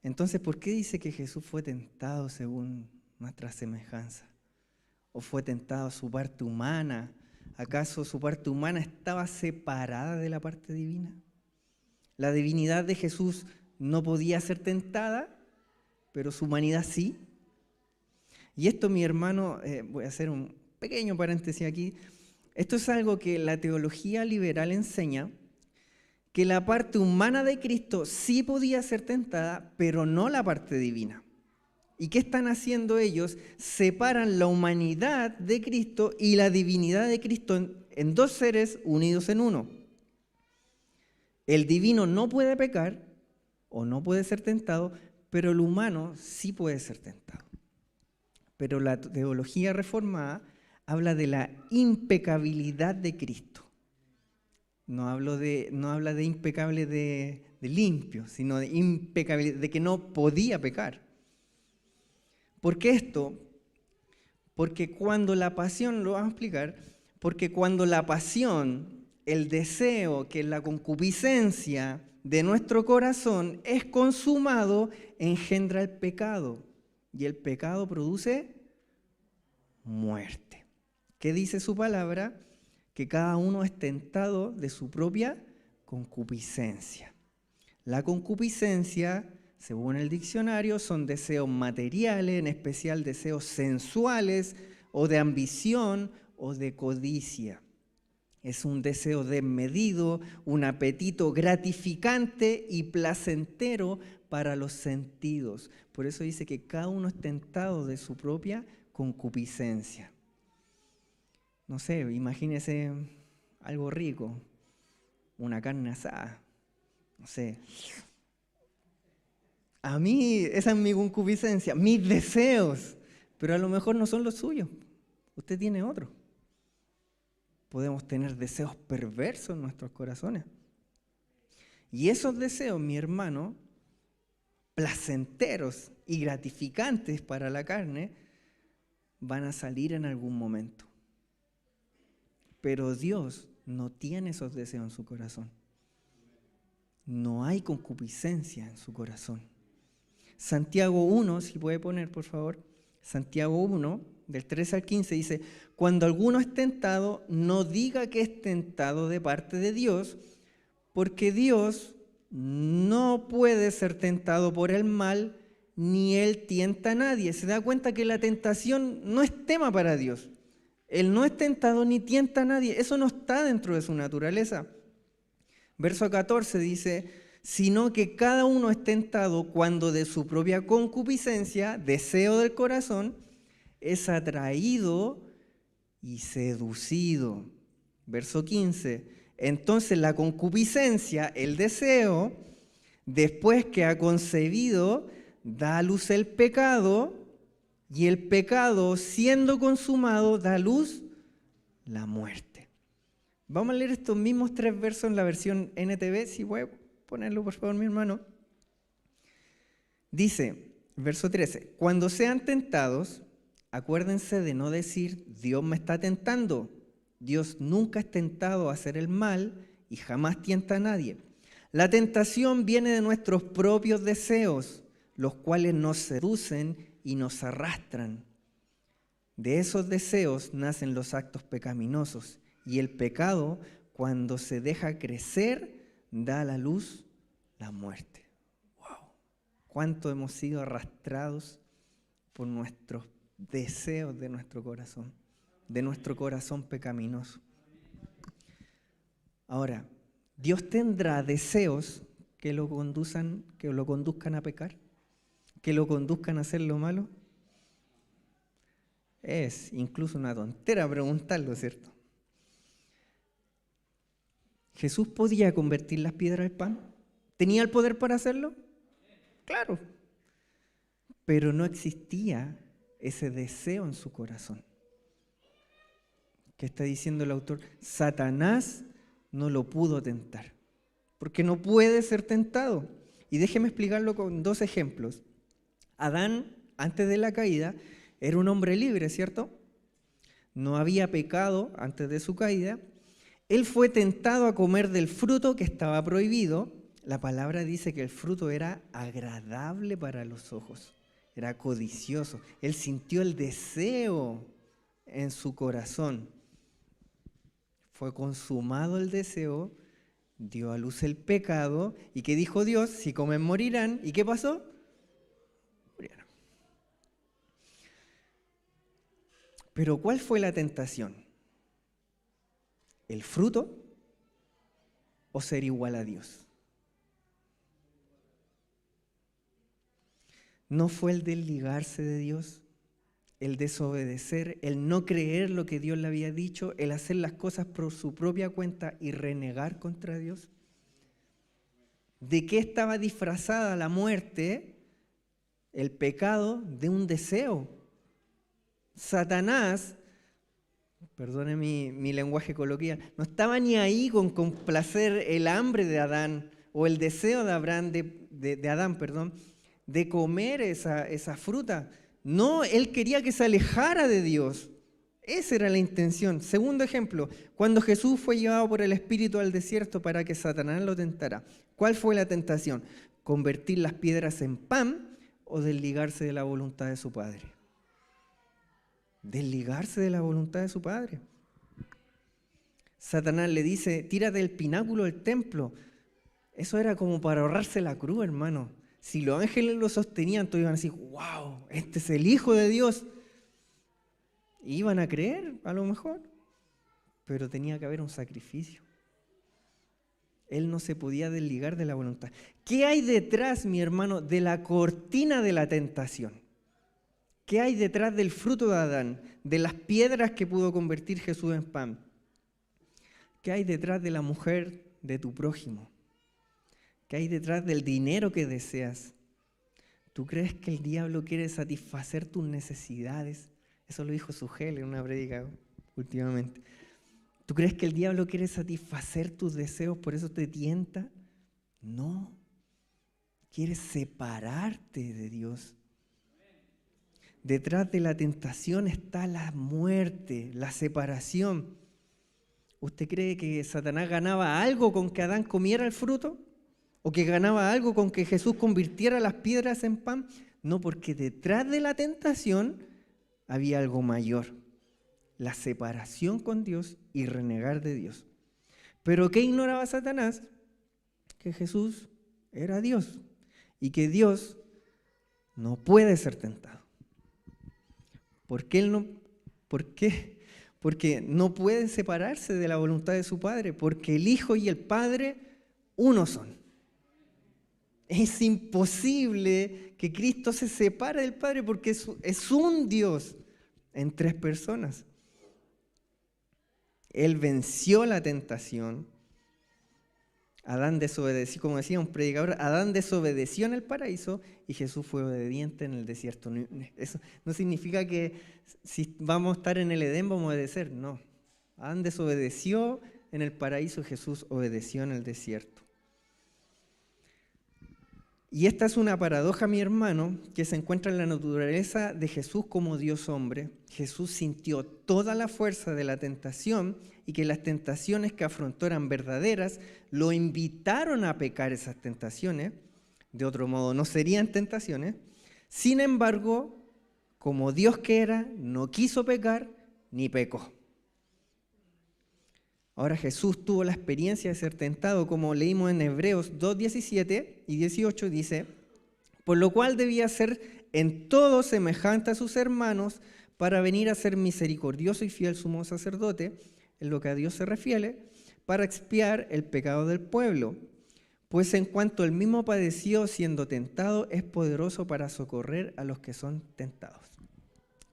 Speaker 1: Entonces, ¿por qué dice que Jesús fue tentado según nuestra semejanza? ¿O fue tentado su parte humana? ¿Acaso su parte humana estaba separada de la parte divina? ¿La divinidad de Jesús no podía ser tentada, pero su humanidad sí? Y esto, mi hermano, voy a hacer un pequeño paréntesis aquí. Esto es algo que la teología liberal enseña, que la parte humana de Cristo sí podía ser tentada, pero no la parte divina. ¿Y qué están haciendo ellos? Separan la humanidad de Cristo y la divinidad de Cristo en dos seres unidos en uno. El divino no puede pecar o no puede ser tentado, pero el humano sí puede ser tentado. Pero la teología reformada habla de la impecabilidad de Cristo. No habla de impecable de limpio, sino de impecable, de que no podía pecar. ¿Por qué esto? Porque cuando la pasión, lo vamos a explicar, porque cuando la pasión el deseo, que es la concupiscencia de nuestro corazón, es consumado, engendra el pecado. Y el pecado produce muerte. ¿Qué dice su palabra? Que cada uno es tentado de su propia concupiscencia. La concupiscencia, según el diccionario, son deseos materiales, en especial deseos sensuales o de ambición o de codicia. Es un deseo desmedido, un apetito gratificante y placentero para los sentidos. Por eso dice que cada uno es tentado de su propia concupiscencia. No sé, imagínese algo rico, una carne asada, no sé. A mí, esa es mi concupiscencia, mis deseos, pero a lo mejor no son los suyos. Usted tiene otro. Podemos tener deseos perversos en nuestros corazones. Y esos deseos, mi hermano, placenteros y gratificantes para la carne, van a salir en algún momento. Pero Dios no tiene esos deseos en su corazón. No hay concupiscencia en su corazón. Santiago 1, si puede poner por favor, Santiago 1, del 13 al 15 dice, cuando alguno es tentado, no diga que es tentado de parte de Dios, porque Dios no puede ser tentado por el mal, ni Él tienta a nadie. Se da cuenta que la tentación no es tema para Dios. Él no es tentado ni tienta a nadie. Eso no está dentro de su naturaleza. Verso 14 dice, sino que cada uno es tentado cuando de su propia concupiscencia, deseo del corazón, es atraído y seducido. Verso 15, entonces la concupiscencia, el deseo, después que ha concebido, da a luz el pecado, y el pecado, siendo consumado, da a luz la muerte. Vamos a leer estos mismos 3 versos en la versión NTV, si puede ponerlo por favor mi hermano. Dice, verso 13, cuando sean tentados, acuérdense de no decir, Dios me está tentando. Dios nunca es tentado a hacer el mal y jamás tienta a nadie. La tentación viene de nuestros propios deseos, los cuales nos seducen y nos arrastran. De esos deseos nacen los actos pecaminosos y el pecado, cuando se deja crecer, da a la luz la muerte. ¡Wow! ¿Cuánto hemos sido arrastrados por nuestros deseos de nuestro corazón pecaminoso? Ahora, ¿Dios tendrá deseos que lo conduzcan a pecar? ¿Que lo conduzcan a hacer lo malo? Es incluso una tontera preguntarlo, ¿cierto? ¿Jesús podía convertir las piedras en pan? ¿Tenía el poder para hacerlo? Claro. Pero no existía ese deseo en su corazón. ¿Qué está diciendo el autor? Satanás no lo pudo tentar, porque no puede ser tentado. Y déjeme explicarlo con 2 ejemplos. Adán, antes de la caída, era un hombre libre, ¿cierto? No había pecado antes de su caída. Él fue tentado a comer del fruto que estaba prohibido. La palabra dice que el fruto era agradable para los ojos, era codicioso. Él sintió el deseo en su corazón. Fue consumado el deseo, dio a luz el pecado. ¿Y qué dijo Dios? Si comen morirán. ¿Y qué pasó? Murieron. Pero ¿cuál fue la tentación? ¿El fruto o ser igual a Dios? ¿No fue el desligarse de Dios, el desobedecer, el no creer lo que Dios le había dicho, el hacer las cosas por su propia cuenta y renegar contra Dios? ¿De qué estaba disfrazada la muerte? El pecado de un deseo. Satanás, perdone mi lenguaje coloquial, no estaba ni ahí con complacer el hambre de Adán o el deseo de Adán, de comer esa fruta. No, él quería que se alejara de Dios. Esa era la intención. Segundo ejemplo, cuando Jesús fue llevado por el Espíritu al desierto para que Satanás lo tentara, ¿cuál fue la tentación? ¿Convertir las piedras en pan o desligarse de la voluntad de su Padre? Desligarse de la voluntad de su Padre. Satanás le dice, tírate del pináculo del templo. Eso era como para ahorrarse la cruz, hermano. Si los ángeles lo sostenían, todos iban a decir, wow, este es el Hijo de Dios. Y iban a creer, a lo mejor. Pero tenía que haber un sacrificio. Él no se podía desligar de la voluntad. ¿Qué hay detrás, mi hermano, de la cortina de la tentación? ¿Qué hay detrás del fruto de Adán, de las piedras que pudo convertir Jesús en pan? ¿Qué hay detrás de la mujer de tu prójimo? ¿Qué hay detrás del dinero que deseas? ¿Tú crees que el diablo quiere satisfacer tus necesidades? Eso lo dijo Sugel en una prédica últimamente. ¿Tú crees que el diablo quiere satisfacer tus deseos, por eso te tienta? No. Quiere separarte de Dios. Detrás de la tentación está la muerte, la separación. ¿Usted cree que Satanás ganaba algo con que Adán comiera el fruto? ¿O que ganaba algo con que Jesús convirtiera las piedras en pan? No, porque detrás de la tentación había algo mayor. La separación con Dios y renegar de Dios. ¿Pero qué ignoraba Satanás? Que Jesús era Dios y que Dios no puede ser tentado. ¿Por qué? Porque no puede separarse de la voluntad de su Padre, porque el Hijo y el Padre uno son. Es imposible que Cristo se separe del Padre porque es un Dios en tres personas. Él venció la tentación. Adán desobedeció, como decía un predicador, Adán desobedeció en el paraíso y Jesús fue obediente en el desierto. Eso no significa que si vamos a estar en el Edén vamos a obedecer, no. Adán desobedeció en el paraíso, Jesús obedeció en el desierto. Y esta es una paradoja, mi hermano, que se encuentra en la naturaleza de Jesús como Dios hombre. Jesús sintió toda la fuerza de la tentación y que las tentaciones que afrontó eran verdaderas, lo invitaron a pecar esas tentaciones. De otro modo, no serían tentaciones. Sin embargo, como Dios que era, no quiso pecar ni pecó. Ahora Jesús tuvo la experiencia de ser tentado, como leímos en Hebreos 2:17 y 18, dice, por lo cual debía ser en todo semejante a sus hermanos para venir a ser misericordioso y fiel sumo sacerdote, en lo que a Dios se refiere, para expiar el pecado del pueblo. Pues en cuanto él mismo padeció siendo tentado, es poderoso para socorrer a los que son tentados.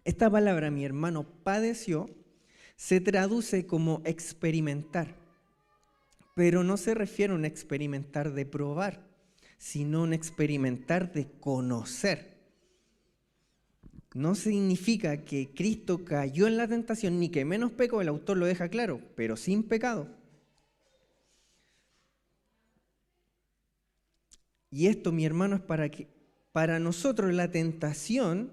Speaker 1: Esta palabra, mi hermano, padeció, se traduce como experimentar, pero no se refiere a un experimentar de probar, sino un experimentar de conocer. No significa que Cristo cayó en la tentación, ni que menos pecó, el autor lo deja claro, pero sin pecado. Y esto, mi hermano, es para nosotros la tentación.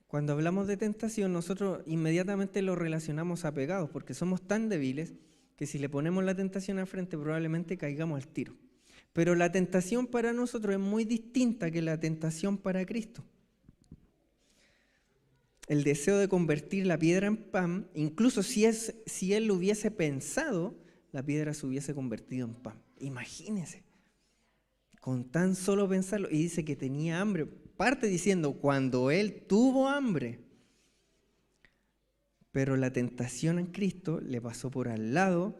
Speaker 1: Cuando hablamos de tentación, nosotros inmediatamente lo relacionamos a pecados, porque somos tan débiles que si le ponemos la tentación al frente probablemente caigamos al tiro. Pero la tentación para nosotros es muy distinta que la tentación para Cristo. El deseo de convertir la piedra en pan, incluso si Él lo hubiese pensado, la piedra se hubiese convertido en pan. Imagínense, con tan solo pensarlo, y dice que tenía hambre. Parte diciendo, cuando Él tuvo hambre. Pero la tentación en Cristo le pasó por al lado,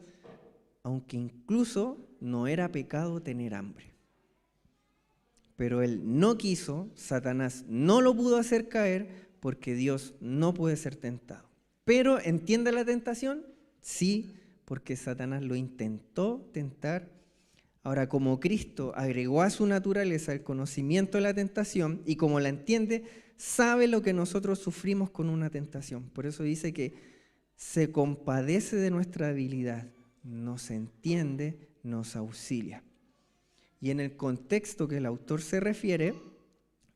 Speaker 1: aunque incluso no era pecado tener hambre. Pero Él no quiso, Satanás no lo pudo hacer caer, porque Dios no puede ser tentado. Pero, ¿entiende la tentación? Sí, porque Satanás lo intentó tentar. Ahora, como Cristo agregó a su naturaleza el conocimiento de la tentación y como la entiende, sabe lo que nosotros sufrimos con una tentación. Por eso dice que se compadece de nuestra debilidad, nos entiende, nos auxilia. Y en el contexto que el autor se refiere,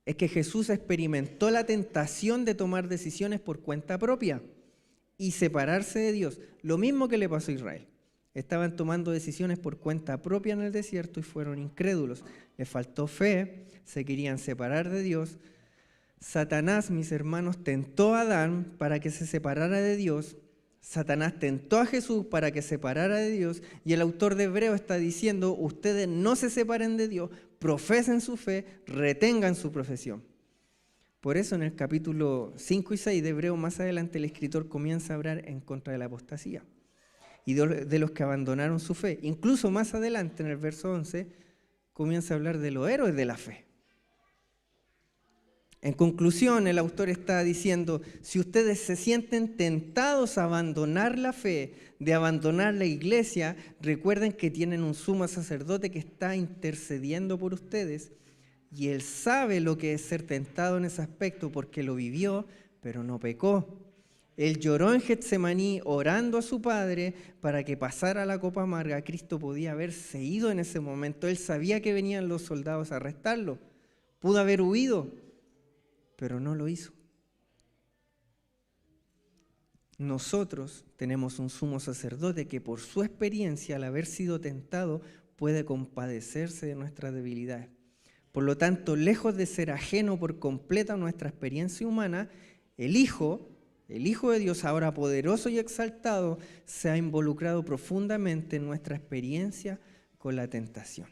Speaker 1: es que Jesús experimentó la tentación de tomar decisiones por cuenta propia y separarse de Dios. Lo mismo que le pasó a Israel. Estaban tomando decisiones por cuenta propia en el desierto y fueron incrédulos. Les faltó fe, se querían separar de Dios. Satanás, mis hermanos, tentó a Adán para que se separara de Dios. Satanás tentó a Jesús para que se separara de Dios. Y el autor de Hebreos está diciendo, ustedes no se separen de Dios, profesen su fe, retengan su profesión. Por eso en el capítulo 5 y 6 de Hebreos, más adelante el escritor comienza a hablar en contra de la apostasía y de los que abandonaron su fe. Incluso más adelante, en el verso 11, comienza a hablar de los héroes de la fe. En conclusión, el autor está diciendo, si ustedes se sienten tentados a abandonar la fe, de abandonar la iglesia, recuerden que tienen un sumo sacerdote que está intercediendo por ustedes y él sabe lo que es ser tentado en ese aspecto porque lo vivió, pero no pecó. Él lloró en Getsemaní orando a su Padre para que pasara la copa amarga. Cristo podía haberse ido en ese momento. Él sabía que venían los soldados a arrestarlo. Pudo haber huido, pero no lo hizo. Nosotros tenemos un sumo sacerdote que por su experiencia al haber sido tentado puede compadecerse de nuestras debilidades. Por lo tanto, lejos de ser ajeno por completo a nuestra experiencia humana, el Hijo de Dios, ahora poderoso y exaltado, se ha involucrado profundamente en nuestra experiencia con la tentación.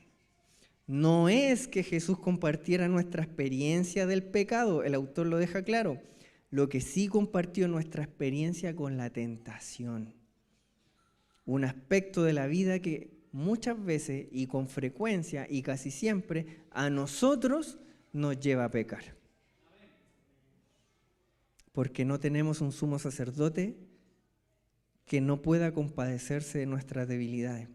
Speaker 1: No es que Jesús compartiera nuestra experiencia del pecado, el autor lo deja claro. Lo que sí compartió nuestra experiencia con la tentación. Un aspecto de la vida que muchas veces y con frecuencia y casi siempre a nosotros nos lleva a pecar. Porque no tenemos un sumo sacerdote que no pueda compadecerse de nuestras debilidades.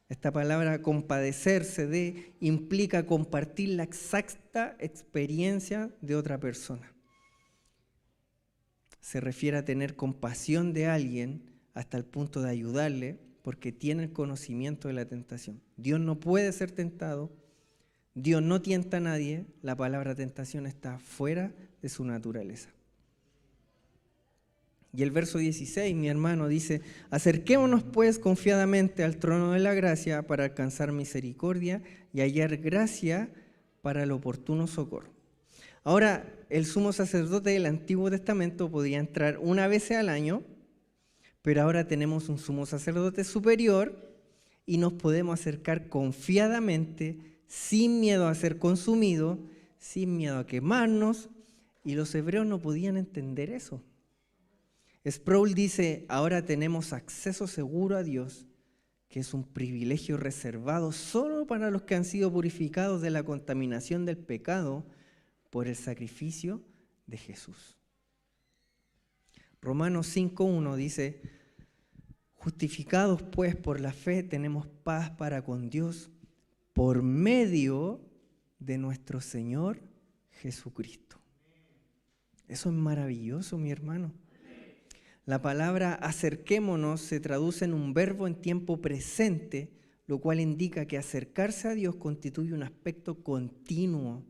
Speaker 1: Esta palabra compadecerse de implica compartir la exacta experiencia de otra persona. Se refiere a tener compasión de alguien hasta el punto de ayudarle porque tiene el conocimiento de la tentación. Dios no puede ser tentado, Dios no tienta a nadie, la palabra tentación está fuera de su naturaleza. Y el verso 16, mi hermano, dice, acerquémonos pues confiadamente al trono de la gracia para alcanzar misericordia y hallar gracia para el oportuno socorro. Ahora, el sumo sacerdote del Antiguo Testamento podía entrar una vez al año, pero ahora tenemos un sumo sacerdote superior y nos podemos acercar confiadamente, sin miedo a ser consumidos, sin miedo a quemarnos, y los hebreos no podían entender eso. Sproul dice, ahora tenemos acceso seguro a Dios, que es un privilegio reservado solo para los que han sido purificados de la contaminación del pecado por el sacrificio de Jesús. Romanos 5:1 dice, justificados pues por la fe tenemos paz para con Dios por medio de nuestro Señor Jesucristo. Eso es maravilloso, mi hermano. La palabra acerquémonos se traduce en un verbo en tiempo presente, lo cual indica que acercarse a Dios constituye un aspecto continuo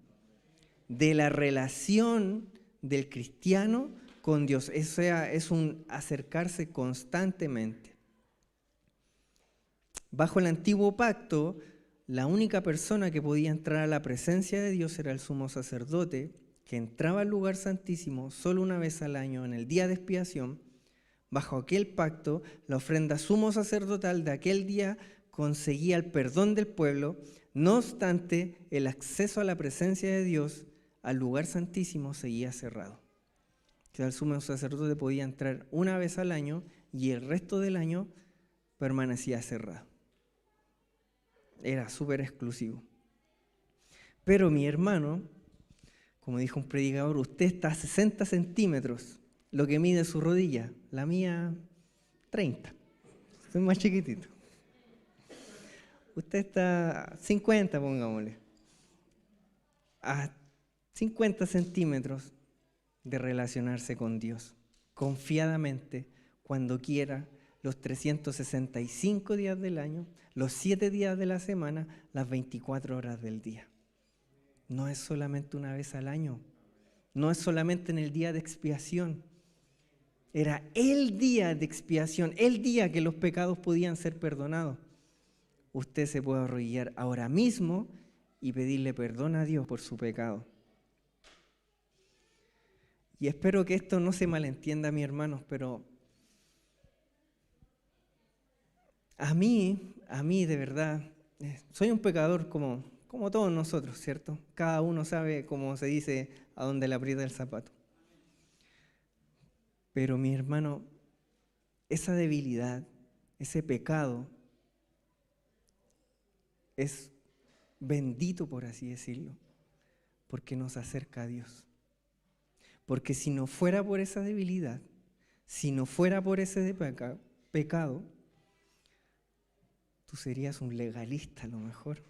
Speaker 1: de la relación del cristiano con Dios. O sea, es un acercarse constantemente. Bajo el antiguo pacto, la única persona que podía entrar a la presencia de Dios era el sumo sacerdote, que entraba al lugar santísimo solo una vez al año en el día de expiación. Bajo aquel pacto, la ofrenda sumo sacerdotal de aquel día conseguía el perdón del pueblo. No obstante, el acceso a la presencia de Dios, al lugar santísimo, seguía cerrado. O sea, el sumo sacerdote podía entrar una vez al año y el resto del año permanecía cerrado. Era súper exclusivo. Pero mi hermano, como dijo un predicador, usted está a 60 centímetros. Lo que mide su rodilla, la mía 30, soy más chiquitito. Usted está a 50, pongámosle, a 50 centímetros de relacionarse con Dios, confiadamente, cuando quiera, los 365 días del año, los 7 días de la semana, las 24 horas del día. no es solamente una vez al año, no es solamente en el día de expiación. Era el día de expiación, el día que los pecados podían ser perdonados. Usted se puede arrodillar ahora mismo y pedirle perdón a Dios por su pecado. Y espero que esto no se malentienda, mis hermanos, pero a mí de verdad, soy un pecador como todos nosotros, ¿cierto? Cada uno sabe, como se dice, a dónde le aprieta el zapato. Pero mi hermano, esa debilidad, ese pecado, es bendito, por así decirlo, porque nos acerca a Dios. Porque si no fuera por esa debilidad, si no fuera por ese pecado, tú serías un legalista a lo mejor.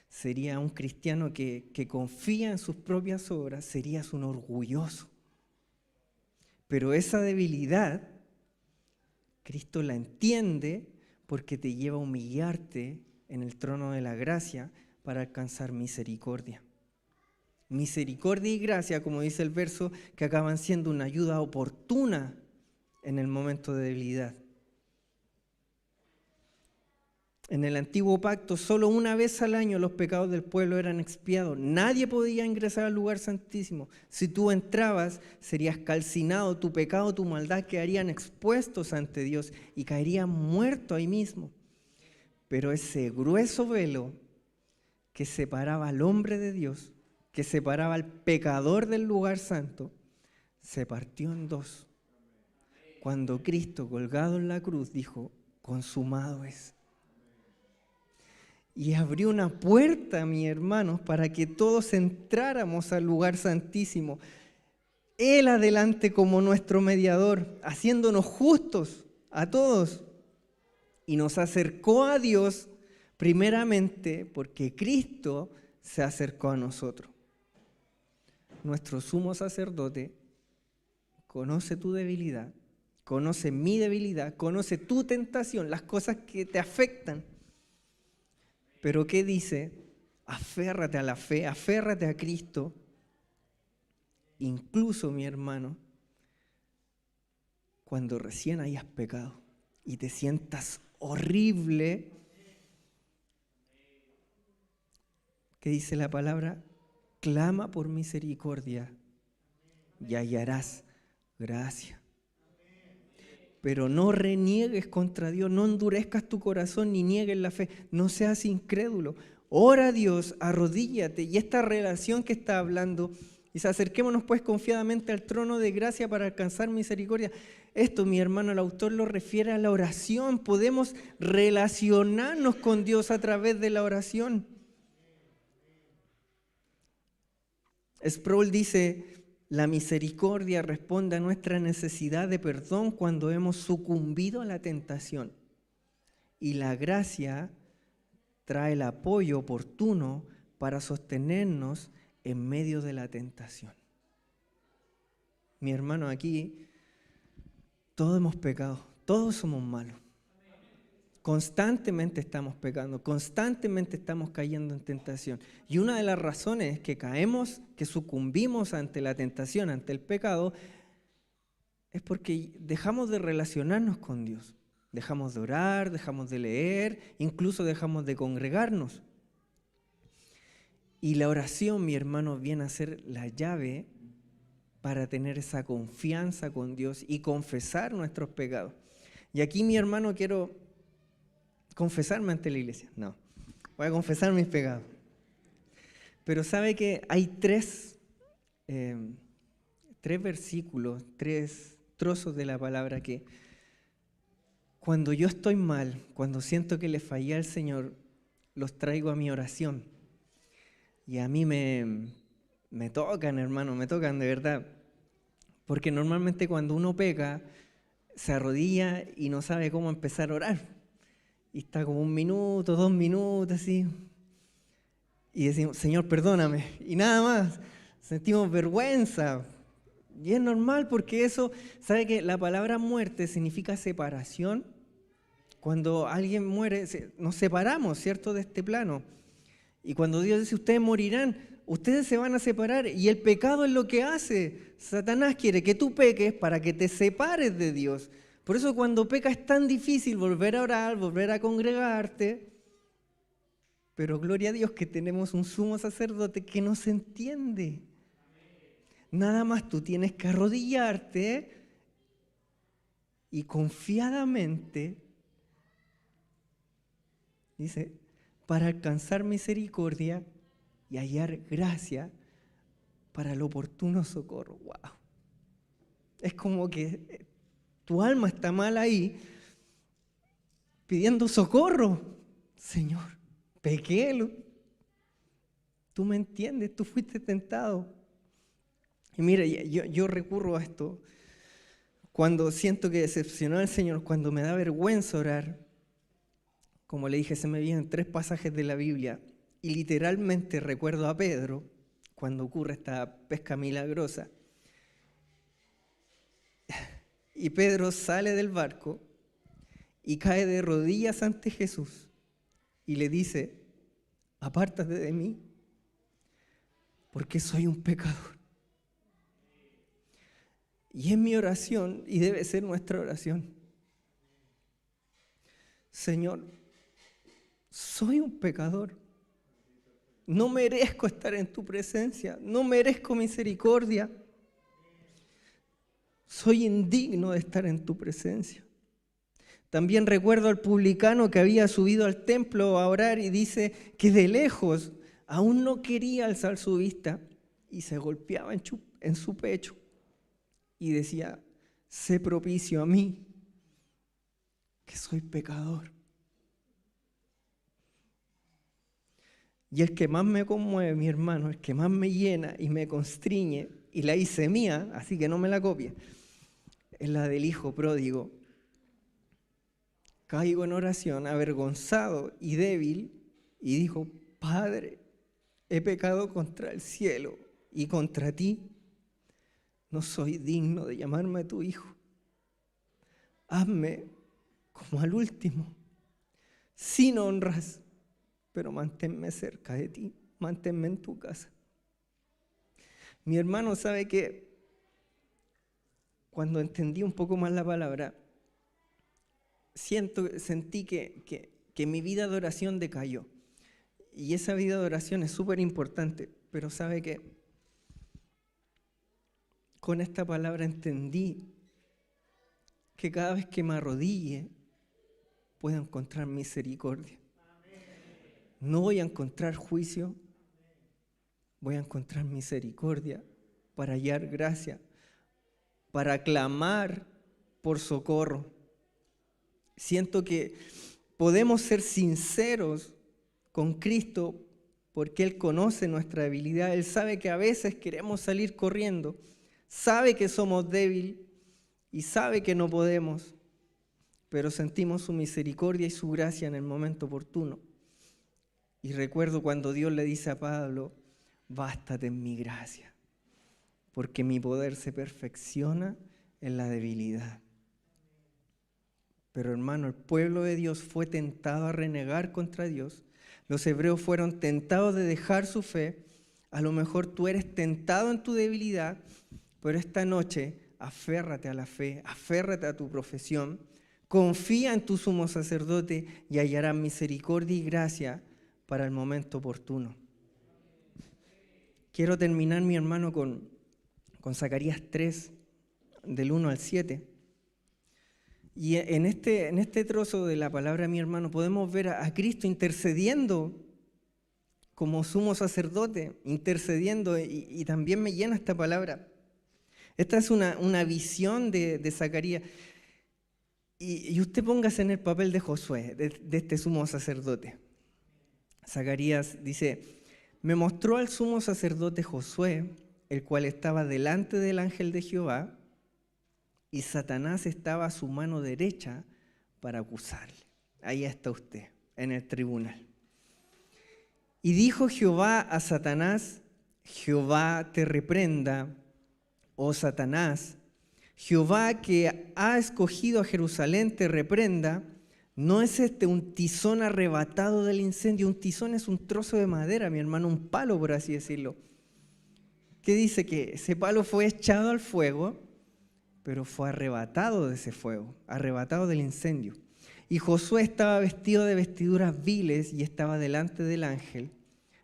Speaker 1: Sería un cristiano que confía en sus propias obras, serías un orgulloso. Pero esa debilidad, Cristo la entiende porque te lleva a humillarte en el trono de la gracia para alcanzar misericordia. Misericordia y gracia, como dice el verso, que acaban siendo una ayuda oportuna en el momento de debilidad. En el antiguo pacto, solo una vez al año los pecados del pueblo eran expiados. Nadie podía ingresar al lugar santísimo. Si tú entrabas, serías calcinado, tu pecado, tu maldad quedarían expuestos ante Dios y caerías muerto ahí mismo. Pero ese grueso velo que separaba al hombre de Dios, que separaba al pecador del lugar santo, se partió en dos. Cuando Cristo, colgado en la cruz, dijo, consumado es. Y abrió una puerta, mis hermanos, para que todos entráramos al lugar santísimo. Él adelante como nuestro mediador, haciéndonos justos a todos. Y nos acercó a Dios primeramente porque Cristo se acercó a nosotros. Nuestro sumo sacerdote conoce tu debilidad, conoce mi debilidad, conoce tu tentación, las cosas que te afectan. Pero ¿qué dice? Aférrate a la fe, aférrate a Cristo. Incluso, mi hermano, cuando recién hayas pecado y te sientas horrible, ¿qué dice la palabra? Clama por misericordia y hallarás gracia. Pero no reniegues contra Dios, no endurezcas tu corazón ni niegues la fe, no seas incrédulo. Ora a Dios, arrodíllate, y esta relación que está hablando, dice, acerquémonos pues confiadamente al trono de gracia para alcanzar misericordia. Esto, mi hermano, el autor lo refiere a la oración. Podemos relacionarnos con Dios a través de la oración. Sproul dice, la misericordia responde a nuestra necesidad de perdón cuando hemos sucumbido a la tentación. Y la gracia trae el apoyo oportuno para sostenernos en medio de la tentación. Mi hermano, aquí todos hemos pecado, todos somos malos. Constantemente estamos pecando, constantemente estamos cayendo en tentación. Y una de las razones que caemos, que sucumbimos ante la tentación, ante el pecado, es porque dejamos de relacionarnos con Dios. Dejamos de orar, dejamos de leer, incluso dejamos de congregarnos. Y la oración, mi hermano, viene a ser la llave para tener esa confianza con Dios y confesar nuestros pecados. Y aquí, mi hermano, quiero confesarme ante la iglesia. No, voy a confesar mis pecados. Pero sabe que hay tres versículos, tres trozos de la palabra que cuando yo estoy mal, cuando siento que le fallé al Señor, los traigo a mi oración. Y a mí me tocan, hermano, me tocan de verdad. Porque normalmente cuando uno peca, se arrodilla y no sabe cómo empezar a orar. Y está como 1 minuto, 2 minutos, así. Y decimos, Señor, perdóname. Y nada más. Sentimos vergüenza. Y es normal porque eso, ¿sabe que la palabra muerte significa separación? Cuando alguien muere, nos separamos, ¿cierto?, de este plano. Y cuando Dios dice, ustedes morirán, ustedes se van a separar. Y el pecado es lo que hace. Satanás quiere que tú peques para que te separes de Dios. Por eso cuando pecas es tan difícil volver a orar, volver a congregarte. Pero gloria a Dios que tenemos un sumo sacerdote que nos entiende. Nada más tú tienes que arrodillarte y confiadamente, dice, para alcanzar misericordia y hallar gracia para el oportuno socorro. ¡Wow! Es como que tu alma está mal ahí pidiendo socorro. Señor, pequé, tú me entiendes, tú fuiste tentado. Y mira, yo recurro a esto cuando siento que decepcionó al Señor, cuando me da vergüenza orar. Como le dije, se me vienen 3 pasajes de la Biblia y literalmente recuerdo a Pedro cuando ocurre esta pesca milagrosa. Y Pedro sale del barco y cae de rodillas ante Jesús y le dice, apártate de mí, porque soy un pecador. Y es mi oración y debe ser nuestra oración. Señor, soy un pecador. No merezco estar en tu presencia. No merezco misericordia. Soy indigno de estar en tu presencia. También recuerdo al publicano que había subido al templo a orar y dice que de lejos aún no quería alzar su vista y se golpeaba en su pecho y decía, sé propicio a mí, que soy pecador. Y el que más me conmueve, mi hermano, el que más me llena y me constriñe, y la hice mía, así que no me la copie, es la del hijo pródigo. Caigo en oración, avergonzado y débil, y dijo, Padre, he pecado contra el cielo y contra ti. No soy digno de llamarme tu hijo. Hazme como al último, sin honras, pero manténme cerca de ti, manténme en tu casa. Mi hermano sabe que cuando entendí un poco más la palabra, sentí que mi vida de oración decayó. Y esa vida de oración es súper importante, pero sabe que con esta palabra entendí que cada vez que me arrodille puedo encontrar misericordia. No voy a encontrar juicio, voy a encontrar misericordia para hallar gracia, para clamar por socorro. Siento que podemos ser sinceros con Cristo porque Él conoce nuestra debilidad. Él sabe que a veces queremos salir corriendo, sabe que somos débiles y sabe que no podemos, pero sentimos su misericordia y su gracia en el momento oportuno. Y recuerdo cuando Dios le dice a Pablo, bástate en mi gracia, porque mi poder se perfecciona en la debilidad. Pero hermano, el pueblo de Dios fue tentado a renegar contra Dios. Los hebreos fueron tentados de dejar su fe. A lo mejor tú eres tentado en tu debilidad, pero esta noche aférrate a la fe, aférrate a tu profesión, confía en tu sumo sacerdote y hallarás misericordia y gracia para el momento oportuno. Quiero terminar, mi hermano, con Zacarías 3, del 1 al 7. Y en este trozo de la palabra, mi hermano, podemos ver a Cristo intercediendo como sumo sacerdote, intercediendo, y también me llena esta palabra. Esta es una visión de Zacarías. Y usted póngase en el papel de Josué, de este sumo sacerdote. Zacarías dice, me mostró al sumo sacerdote Josué, el cual estaba delante del ángel de Jehová, y Satanás estaba a su mano derecha para acusarle. Ahí está usted, en el tribunal. Y dijo Jehová a Satanás, Jehová te reprenda, oh Satanás, Jehová que ha escogido a Jerusalén te reprenda, No es un tizón arrebatado del incendio. Un tizón es un trozo de madera, mi hermano, un palo, por así decirlo. ¿Qué dice? Que ese palo fue echado al fuego, pero fue arrebatado de ese fuego, arrebatado del incendio. Y Josué estaba vestido de vestiduras viles y estaba delante del ángel.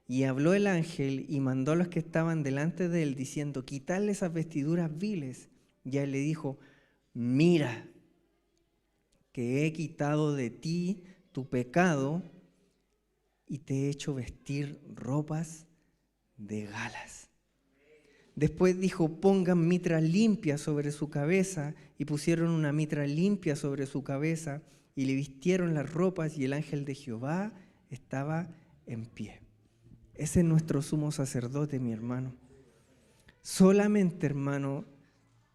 Speaker 1: Y habló el ángel y mandó a los que estaban delante de él, diciendo, quitadle esas vestiduras viles. Y él le dijo, mira, que he quitado de ti tu pecado y te he hecho vestir ropas de galas. Después dijo, pongan mitra limpia sobre su cabeza, y pusieron una mitra limpia sobre su cabeza, y le vistieron las ropas, y el ángel de Jehová estaba en pie. Ese es nuestro sumo sacerdote, mi hermano. Solamente, hermano,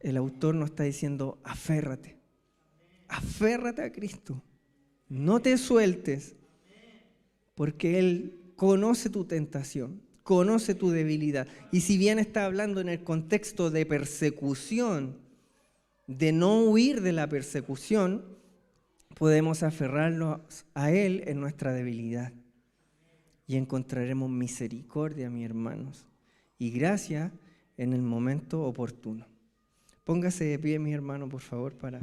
Speaker 1: el autor nos está diciendo, aférrate a Cristo. No te sueltes, porque Él conoce tu tentación, conoce tu debilidad. Y si bien está hablando en el contexto de persecución, de no huir de la persecución, podemos aferrarnos a Él en nuestra debilidad. Y encontraremos misericordia, mis hermanos, y gracia en el momento oportuno. Póngase de pie, mi hermano, por favor, para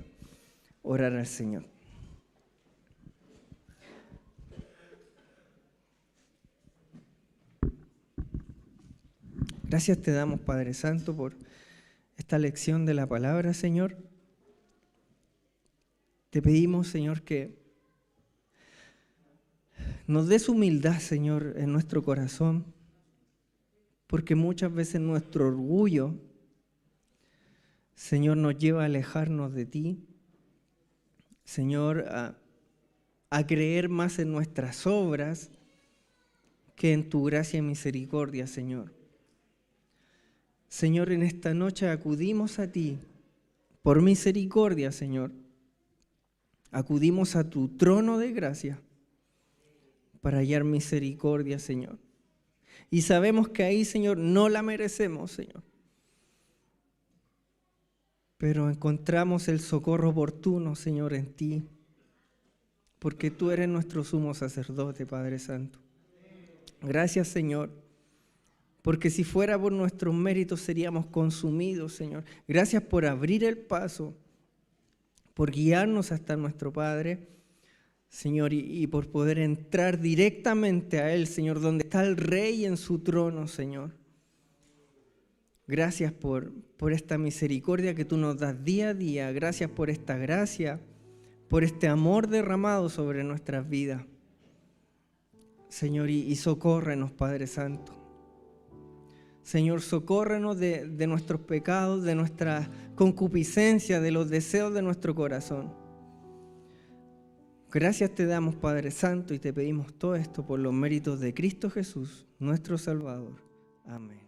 Speaker 1: orar al Señor. Gracias te damos, Padre Santo, por esta lección de la palabra, Señor. Te pedimos, Señor, que nos des humildad, Señor, en nuestro corazón, porque muchas veces nuestro orgullo, Señor, nos lleva a alejarnos de ti, Señor, a creer más en nuestras obras que en tu gracia y misericordia, Señor. Señor, en esta noche acudimos a ti por misericordia, Señor. Acudimos a tu trono de gracia para hallar misericordia, Señor. Y sabemos que ahí, Señor, no la merecemos, Señor. Pero encontramos el socorro oportuno, Señor, en ti, porque tú eres nuestro sumo sacerdote, Padre Santo. Gracias, Señor, porque si fuera por nuestros méritos seríamos consumidos, Señor. Gracias por abrir el paso, por guiarnos hasta nuestro Padre, Señor, y por poder entrar directamente a Él, Señor, donde está el Rey en su trono, Señor. Gracias por esta misericordia que tú nos das día a día. Gracias por esta gracia, por este amor derramado sobre nuestras vidas. Señor, y socórrenos, Padre Santo. Señor, socórrenos de nuestros pecados, de nuestra concupiscencia, de los deseos de nuestro corazón. Gracias te damos, Padre Santo, y te pedimos todo esto por los méritos de Cristo Jesús, nuestro Salvador. Amén.